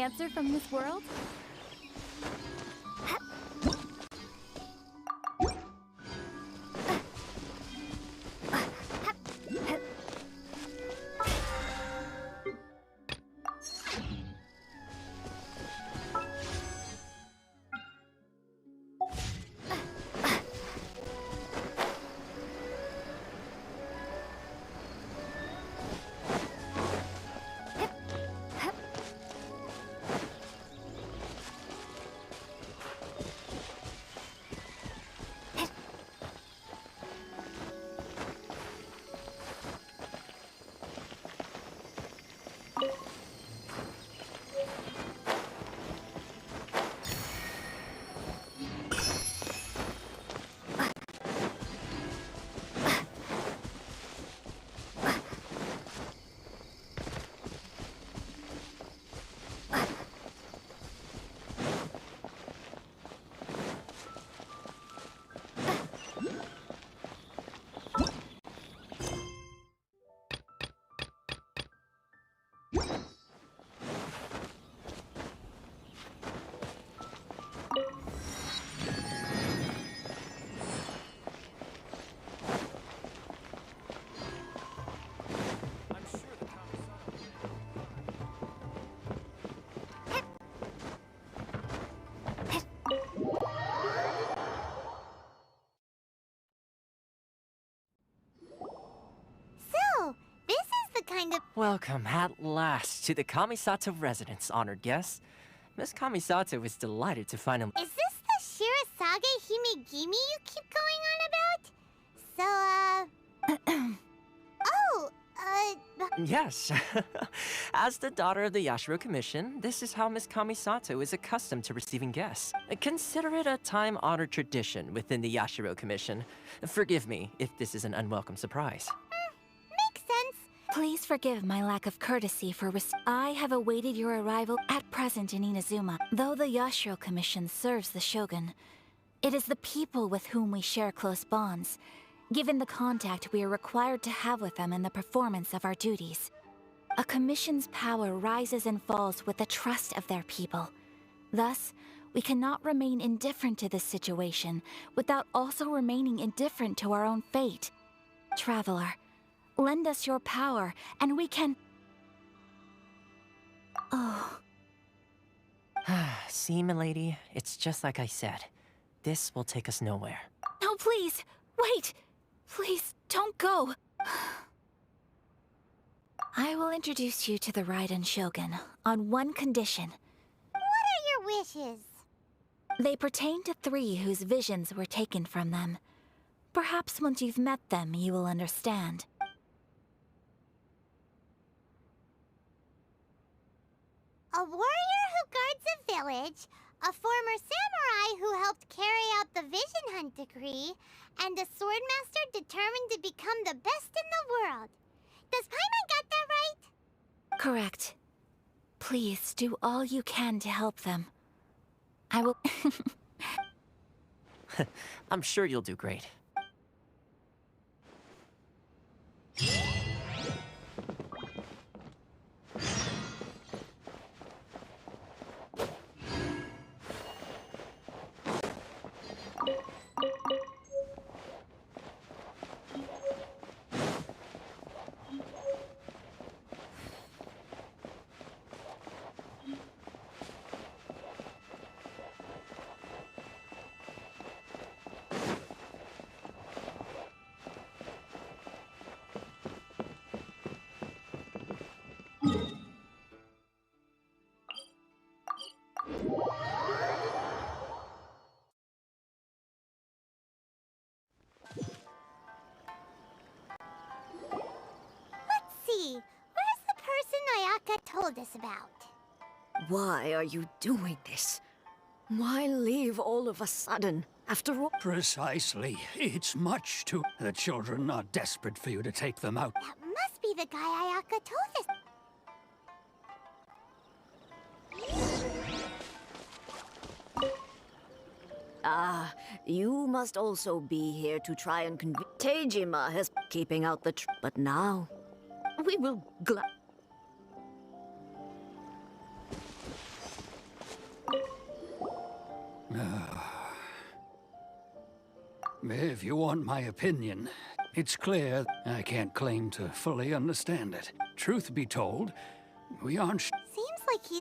answer from this world? Welcome at last to the Kamisato residence, honored guests. Miss Kamisato is delighted to find him. Is this the Shirazage Himegimi you keep going on about? Yes. As the daughter of the Yashiro Commission, this is how Miss Kamisato is accustomed to receiving guests. Consider it a time-honored tradition within the Yashiro Commission. Forgive me if this is an unwelcome surprise. Makes sense. Please forgive my lack of courtesy for I have awaited your arrival at present in Inazuma. Though the Yashiro Commission serves the Shogun, it is the people with whom we share close bonds, given the contact we are required to have with them in the performance of our duties. A commission's power rises and falls with the trust of their people. Thus, we cannot remain indifferent to this situation without also remaining indifferent to our own fate. Traveler, lend us your power, and we can... Oh. See, milady, it's just like I said. This will take us nowhere. No, please! Wait! Please, don't go! I will introduce you to the Raiden Shogun on one condition. What are your wishes? They pertain to three whose visions were taken from them. Perhaps once you've met them, you will understand. A warrior who guards a village, a former samurai who helped carry out the Vision Hunt decree, and a swordmaster determined to become the best in the world. Does Paimon get that right? Correct. Please do all you can to help them. I will... I'm sure you'll do great. Where's the person Ayaka told us about? Why are you doing this? Why leave all of a sudden, after all? Precisely. It's much too... The children are desperate for you to take them out. That must be the guy Ayaka told us. Ah, you must also be here to try and convince... Teijima has keeping out the but now, we will If you want my opinion, it's clear I can't claim to fully understand it. Truth be told, we aren't Seems like he...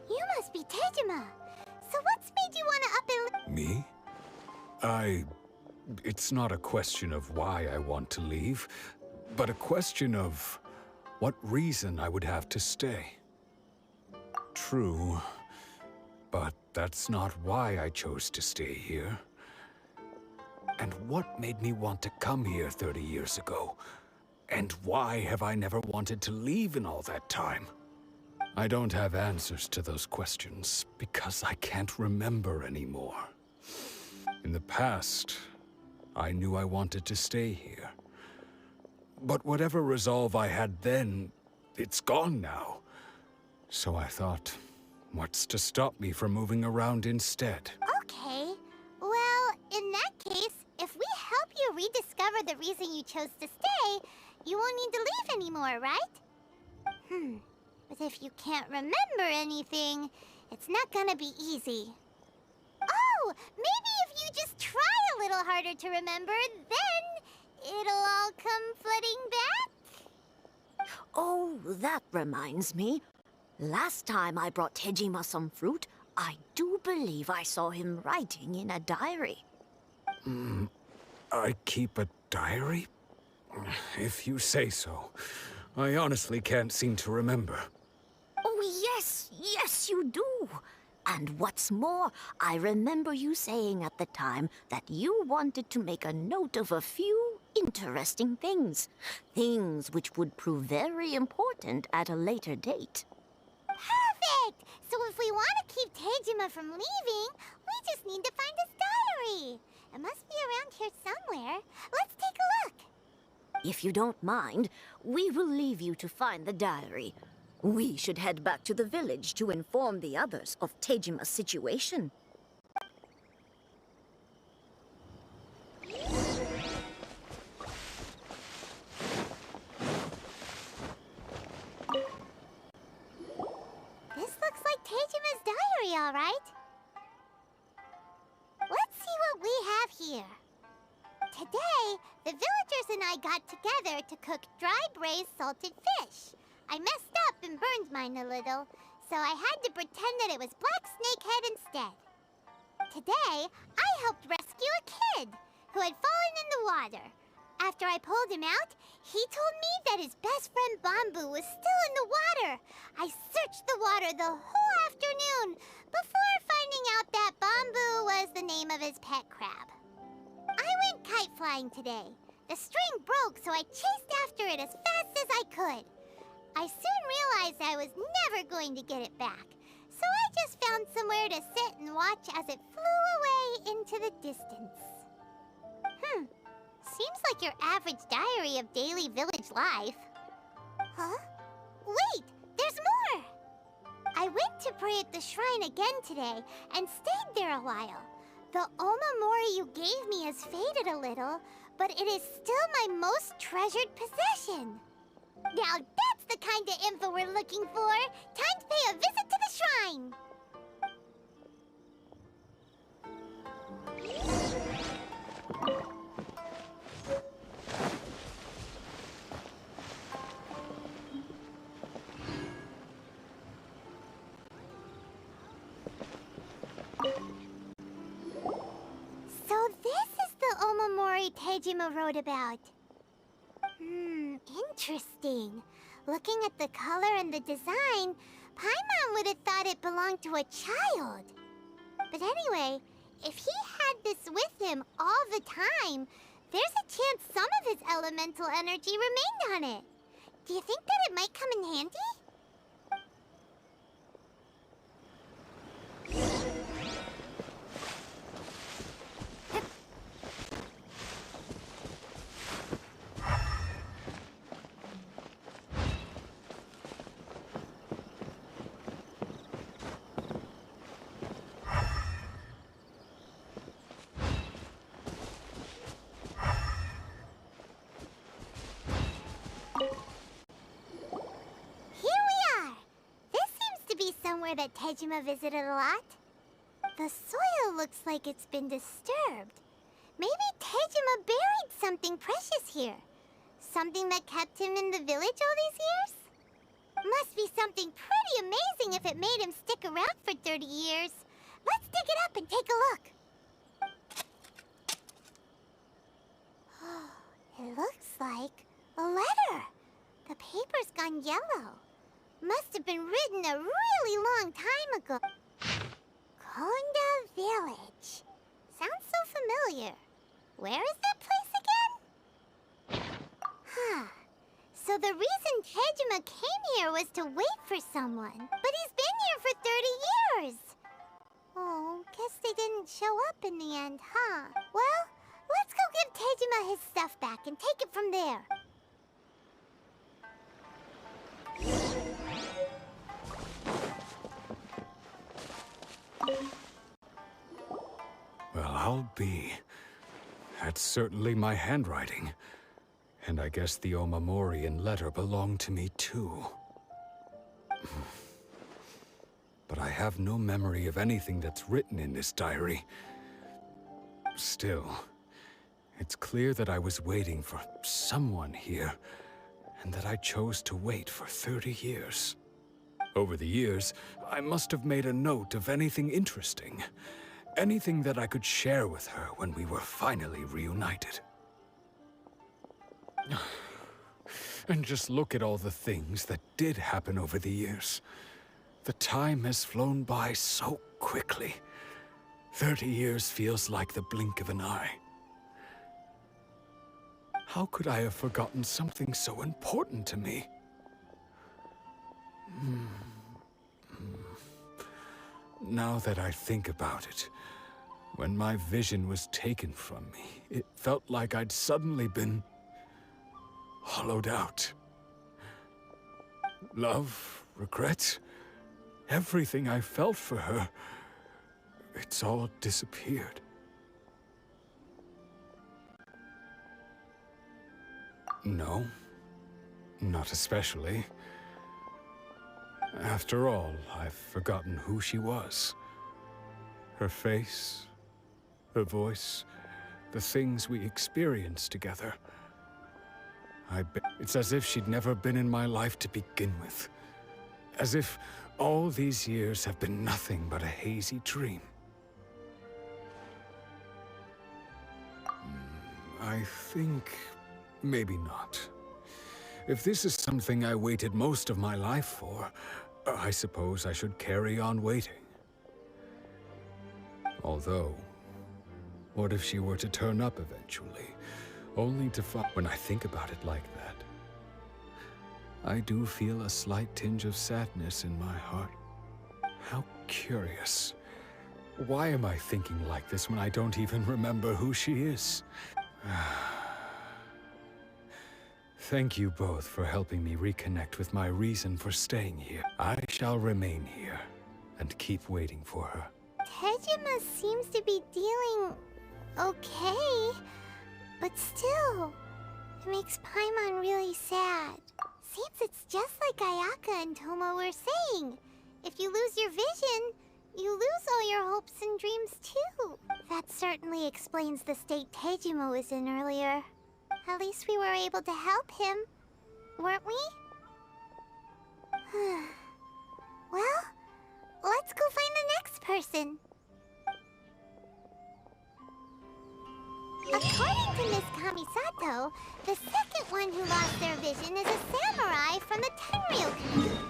You must be Tejima. So what's made you want to up and... Me? It's not a question of why I want to leave, but a question of what reason I would have to stay. True, but that's not why I chose to stay here. And what made me want to come here 30 years ago? And why have I never wanted to leave in all that time? I don't have answers to those questions because I can't remember anymore. In the past, I knew I wanted to stay here. But whatever resolve I had then, it's gone now. So I thought, what's to stop me from moving around instead? Okay. Well, in that case, if we help you rediscover the reason you chose to stay, you won't need to leave anymore, right? But if you can't remember anything, it's not gonna be easy. Oh, maybe if you just try a little harder to remember, then it'll all come flooding back. Oh, that reminds me. Last time I brought Tejima some fruit, I do believe I saw him writing in a diary. I keep a diary? If you say so. I honestly can't seem to remember. Oh, yes, you do. And what's more, I remember you saying at the time that you wanted to make a note of a few interesting things. Things which would prove very important at a later date. Perfect! So if we want to keep Tejima from leaving, we just need to find his diary. It must be around here somewhere. Let's take a look. If you don't mind, we will leave you to find the diary. We should head back to the village to inform the others of Tejima's situation. This looks like Tejima's diary, all right. Let's see what we have here. Today, the villagers and I got together to cook dry braised salted fish. I messed up and burned mine a little, so I had to pretend that it was black snakehead instead. Today, I helped rescue a kid who had fallen in the water. After I pulled him out, he told me that his best friend Bamboo was still in the water. I searched the water the whole afternoon before finding out that Bamboo was the name of his pet crab. I went kite flying today. The string broke, so I chased after it as fast as I could. I soon realized I was never going to get it back, so I just found somewhere to sit and watch as it flew away into the distance. Seems like your average diary of daily village life. Huh? Wait, there's more! I went to pray at the shrine again today and stayed there a while. The Omamori you gave me has faded a little, but it is still my most treasured possession. Now that's the kind of info we're looking for. Time to pay a visit to the shrine. So this is the Omamori Tejima wrote about. Interesting. Looking at the color and the design, Paimon would have thought it belonged to a child. But anyway, if he had this with him all the time, there's a chance some of his elemental energy remained on it. Do you think that it might come in handy? that Tejima visited a lot? The soil looks like it's been disturbed. Maybe Tejima buried something precious here. Something that kept him in the village all these years? Must be something pretty amazing if it made him stick around for 30 years. Let's dig it up and take a look. It looks like a letter. The paper's gone yellow. Must have been written a really long time ago. Konda Village. Sounds so familiar. Where is that place again? Huh. So the reason Tejima came here was to wait for someone. But he's been here for 30 years. Oh, guess they didn't show up in the end, huh? Well, let's go give Tejima his stuff back and take it from there. Well, I'll be. That's certainly my handwriting. And I guess the Omamorian letter belonged to me too. But I have no memory of anything that's written in this diary. Still, it's clear that I was waiting for someone here, and that I chose to wait for 30 years. Over the years, I must have made a note of anything interesting. Anything that I could share with her when we were finally reunited. And just look at all the things that did happen over the years. The time has flown by so quickly. 30 years feels like the blink of an eye. How could I have forgotten something so important to me? Now that I think about it, when my vision was taken from me, it felt like I'd suddenly been hollowed out. Love, regret, everything I felt for her, it's all disappeared. No, not especially. After all, I've forgotten who she was. Her face, her voice, the things we experienced together. It's as if she'd never been in my life to begin with. As if all these years have been nothing but a hazy dream. I think maybe not. If this is something I waited most of my life for, I suppose I should carry on waiting. Although, what if she were to turn up eventually, only to find... When I think about it like that, I do feel a slight tinge of sadness in my heart. How curious. Why am I thinking like this when I don't even remember who she is? Thank you both for helping me reconnect with my reason for staying here. I shall remain here and keep waiting for her. Tejima seems to be dealing okay, but still, it makes Paimon really sad. Seems it's just like Ayaka and Tomo were saying. If you lose your vision, you lose all your hopes and dreams too. That certainly explains the state Tejima was in earlier. At least we were able to help him, weren't we? Well, let's go find the next person. According to Miss Kamisato, the second one who lost their vision is a samurai from the Tenryou community.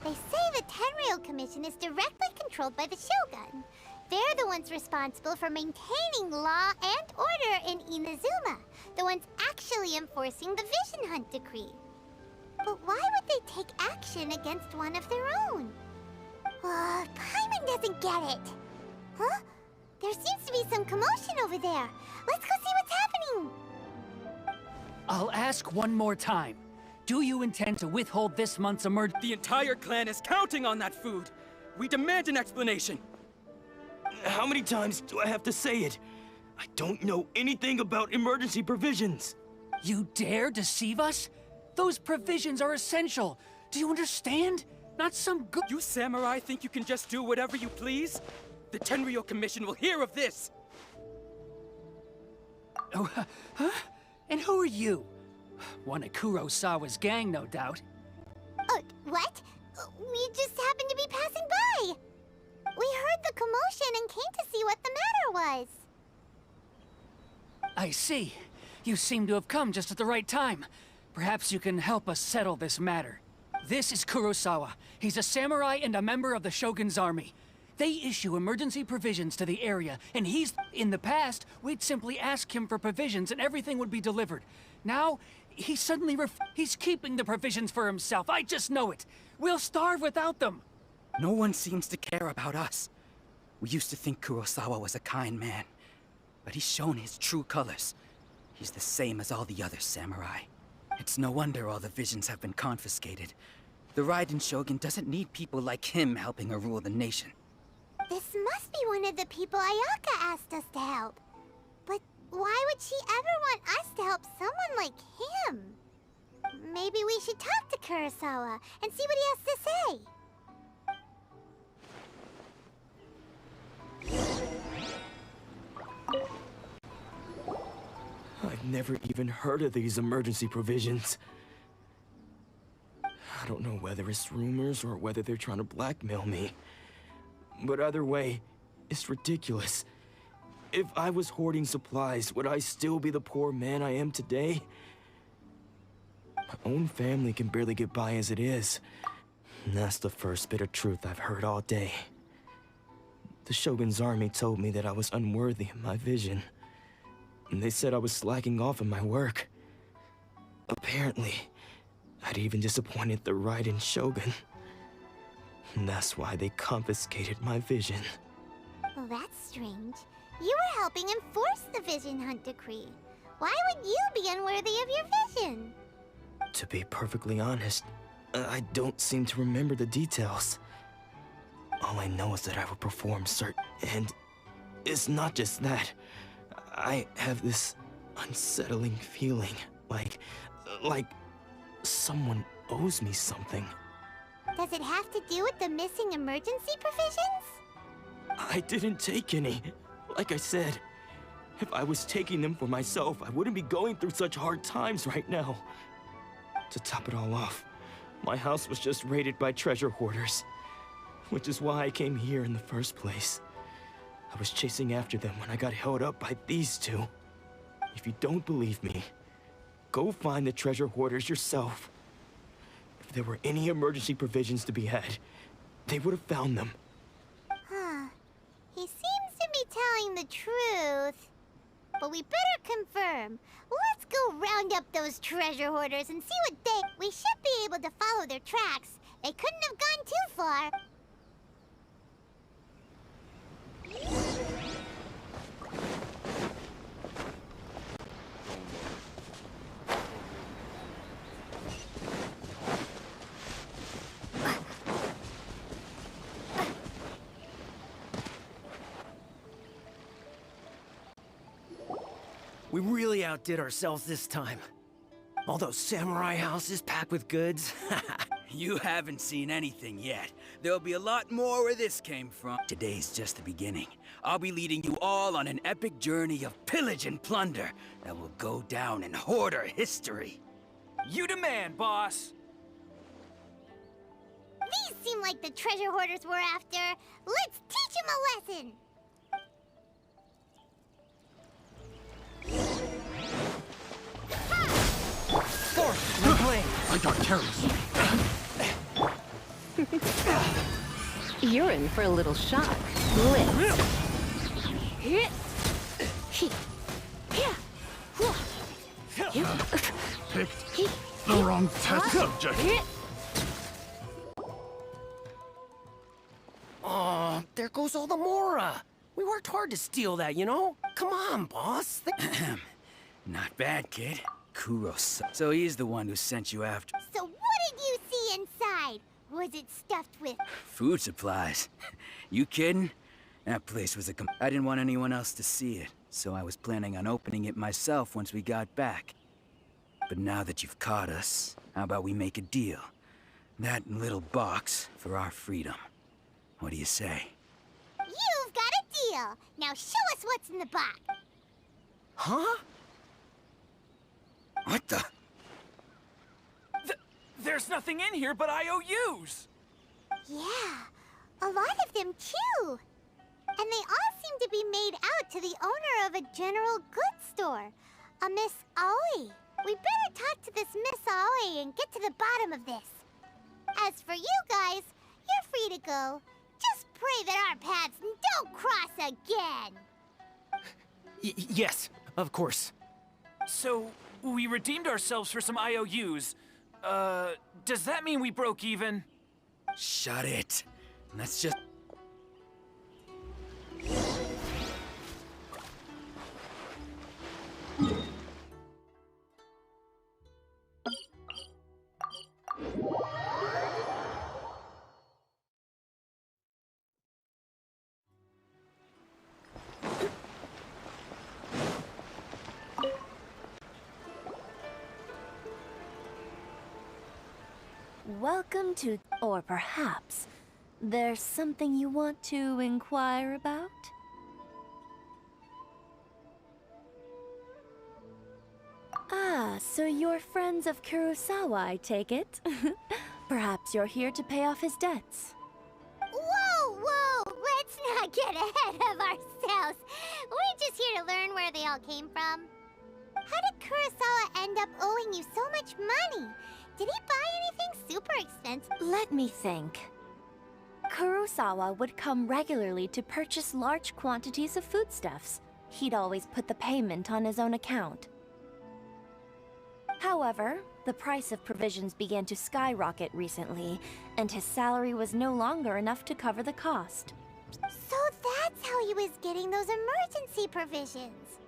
They say the Tenryou Commission is directly controlled by the Shogun. They're the ones responsible for maintaining law and order in Inazuma. The ones actually enforcing the Vision Hunt decree. But why would they take action against one of their own? Paimon doesn't get it. Huh? There seems to be some commotion over there. Let's go see what's happening. I'll ask one more time. Do you intend to withhold this month's The entire clan is counting on that food! We demand an explanation! How many times do I have to say it? I don't know anything about emergency provisions. You dare deceive us? Those provisions are essential. Do you understand? Not some good... You samurai think you can just do whatever you please? The Tenryou Commission will hear of this! Oh, huh? And who are you? One of Kurosawa's gang, no doubt. What? We just happened to be passing by. We heard the commotion and came to see what the matter was. I see. You seem to have come just at the right time. Perhaps you can help us settle this matter. This is Kurosawa. He's a samurai and a member of the Shogun's army. They issue emergency provisions to the area, and in the past, we'd simply ask him for provisions and everything would be delivered. Now, he's keeping the provisions for himself. I just know it. We'll starve without them. No one seems to care about us. We used to think Kurosawa was a kind man, but he's shown his true colors. He's the same as all the other samurai. It's no wonder all the visions have been confiscated. The Raiden Shogun doesn't need people like him helping her rule the nation. This must be one of the people Ayaka asked us to help. But why would she ever want us to help someone like him? Maybe we should talk to Kurosawa and see what he has to say. I've never even heard of these emergency provisions. I don't know whether it's rumors or whether they're trying to blackmail me. But either way, it's ridiculous. If I was hoarding supplies, would I still be the poor man I am today? My own family can barely get by as it is. And that's the first bit of truth I've heard all day. The Shogun's army told me that I was unworthy of my vision. And they said I was slacking off in my work. Apparently, I'd even disappointed the Raiden Shogun. And that's why they confiscated my vision. Well, that's strange. You were helping enforce the Vision Hunt Decree. Why would you be unworthy of your vision? To be perfectly honest, I don't seem to remember the details. All I know is that I will perform certain... And it's not just that. I have this unsettling feeling, like someone owes me something. Does it have to do with the missing emergency provisions? I didn't take any. Like I said, if I was taking them for myself, I wouldn't be going through such hard times right now. To top it all off, my house was just raided by treasure hoarders, which is why I came here in the first place. I was chasing after them when I got held up by these two. If you don't believe me, go find the treasure hoarders yourself. If there were any emergency provisions to be had, they would have found them. Huh. He seems to be telling the truth. But we better confirm. Let's go round up those treasure hoarders and see what they... We should be able to follow their tracks. They couldn't have gone too far. We really outdid ourselves this time. All those samurai houses packed with goods. You haven't seen anything yet. There'll be a lot more where this came from. Today's just the beginning. I'll be leading you all on an epic journey of pillage and plunder that will go down in hoarder history. You demand, boss! These seem like the treasure hoarders we're after. Let's teach them a lesson. Force, no play. I got careless. You're in for a little shock. Blitz. Picked the wrong test subject. Oh, there goes all the Mora. We worked hard to steal that, you know? Come on, boss. Not bad, kid. Kurosawa. So he's the one who sent you after. So what did you see inside? Was it stuffed with... Food supplies. You kidding? That place was I didn't want anyone else to see it, so I was planning on opening it myself once we got back. But now that you've caught us, how about we make a deal? That little box for our freedom. What do you say? You've got a deal. Now show us what's in the box. Huh? What the? There's nothing in here but IOUs! Yeah, a lot of them too. And they all seem to be made out to the owner of a general goods store, a Miss Aoi. We better talk to this Miss Aoi and get to the bottom of this. As for you guys, you're free to go. Just pray that our paths don't cross again. Yes, of course. So, we redeemed ourselves for some IOUs. Does that mean we broke even? Shut it. Let's just... Welcome to... Or perhaps there's something you want to inquire about? Ah, so you're friends of Kurosawa, I take it? Perhaps you're here to pay off his debts. Whoa, whoa! Let's not get ahead of ourselves. We're just here to learn where they all came from. How did Kurosawa end up owing you so much money? Did he buy anything super expensive? Let me think. Kurosawa would come regularly to purchase large quantities of foodstuffs. He'd always put the payment on his own account. However, the price of provisions began to skyrocket recently, and his salary was no longer enough to cover the cost. So that's how he was getting those emergency provisions.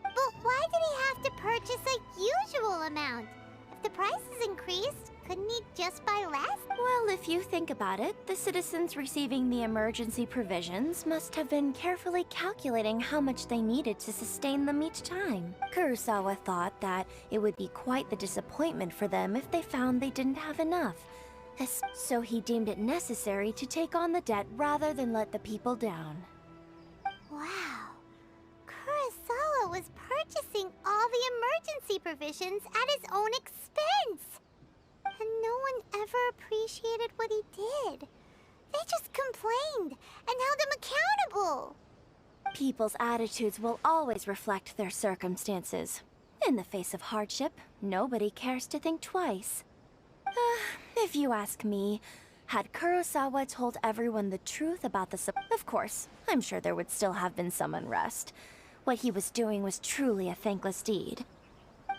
But why did he have to purchase a usual amount? If the prices increased, couldn't he just buy less? Well, if you think about it, the citizens receiving the emergency provisions must have been carefully calculating how much they needed to sustain them each time. Kurosawa thought that it would be quite the disappointment for them if they found they didn't have enough. So he deemed it necessary to take on the debt rather than let the people down. Wow. Kurosawa was purchasing all the emergency provisions at his own expense. And no one ever appreciated what he did. They just complained and held him accountable. People's attitudes will always reflect their circumstances. In the face of hardship, nobody cares to think twice. If you ask me, had Kurosawa told everyone the truth about the of course, I'm sure there would still have been some unrest. What he was doing was truly a thankless deed.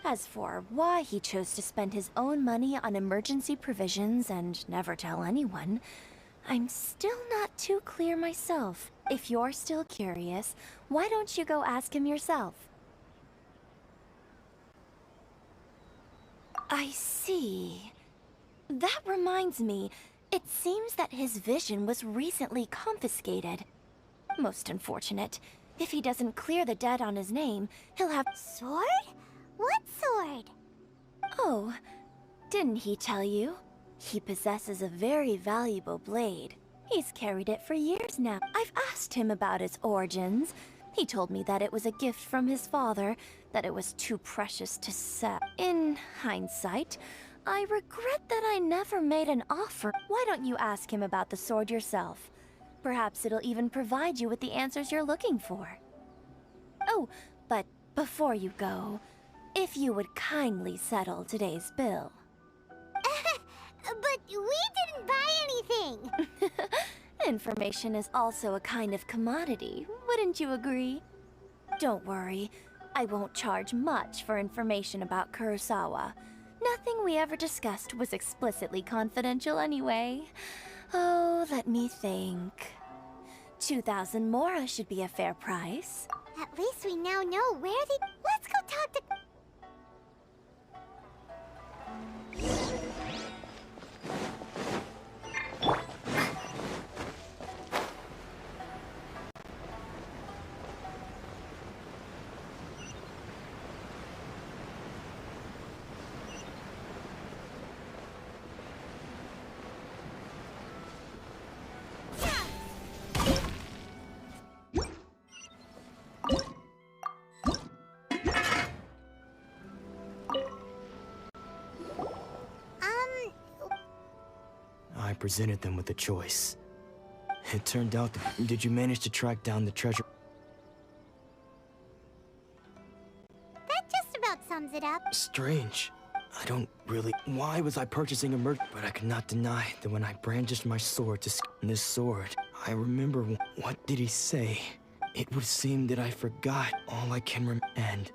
As for why he chose to spend his own money on emergency provisions and never tell anyone, I'm still not too clear myself. If you're still curious, why don't you go ask him yourself? I see. That reminds me, it seems that his vision was recently confiscated. Most unfortunate. If he doesn't clear the debt on his name, he'll have... Sword? What sword? Oh, didn't he tell you? He possesses a very valuable blade. He's carried it for years now. I've asked him about its origins. He told me that it was a gift from his father, that it was too precious to sell. In hindsight, I regret that I never made an offer. Why don't you ask him about the sword yourself? Perhaps it'll even provide you with the answers you're looking for. Oh, but before you go, if you would kindly settle today's bill. But we didn't buy anything! Information is also a kind of commodity, wouldn't you agree? Don't worry, I won't charge much for information about Kurosawa. Nothing we ever discussed was explicitly confidential anyway. Oh, let me think. 2,000 mora should be a fair price. At least we now know where the... Let's go talk to... I presented them with a choice. It turned out that... Did you manage to track down the treasure? That just about sums it up. Strange. I don't really... Why was I purchasing a merc? But I could not deny that when I brandished my sword to this sword, I remember... What did he say? It would seem that I forgot all I can remember. And...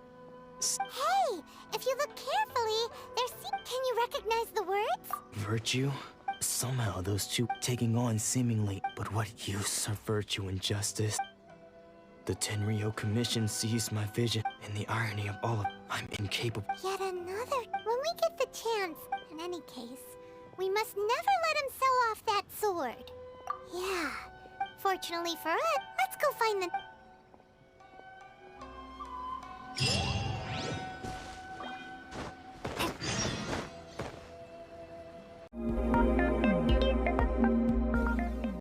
Hey! If you look carefully, can you recognize the words? Virtue? Somehow those two taking on seemingly... But what use are virtue and justice? The Tenryo Commission sees my vision, and the irony of all of it, I'm incapable. Yet another. When we get the chance, in any case, we must never let him sell off that sword. Yeah. Fortunately for us, let's go find the...